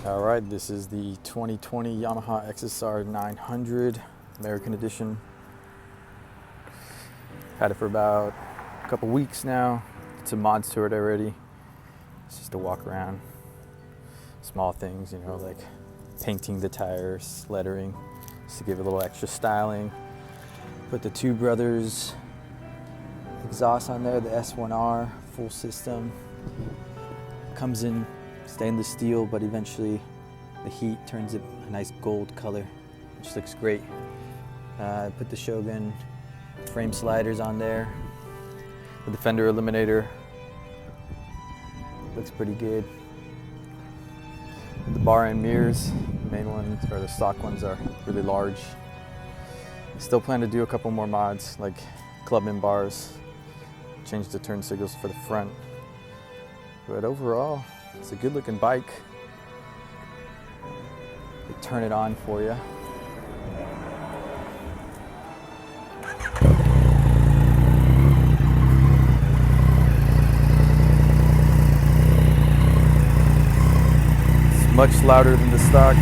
All right, this is the 2020 Yamaha XSR900 American Edition. Had it for about a couple weeks now. Did some mods to it already. It's just a walk around. Small things, you know, like painting the tires, lettering, just to give it a little extra styling. Put the Two Brothers exhaust on there, the S1R full system. Comes in stainless steel, but eventually the heat turns it a nice gold color, which looks great. Put the Shogun frame sliders on there. The fender eliminator looks pretty good. The bar and mirrors, the main ones, or the stock ones, are really large. I still plan to do a couple more mods, like clubman bars, change the turn signals for the front. But overall, it's a good looking bike. They turn it on for you. It's much louder than the stock.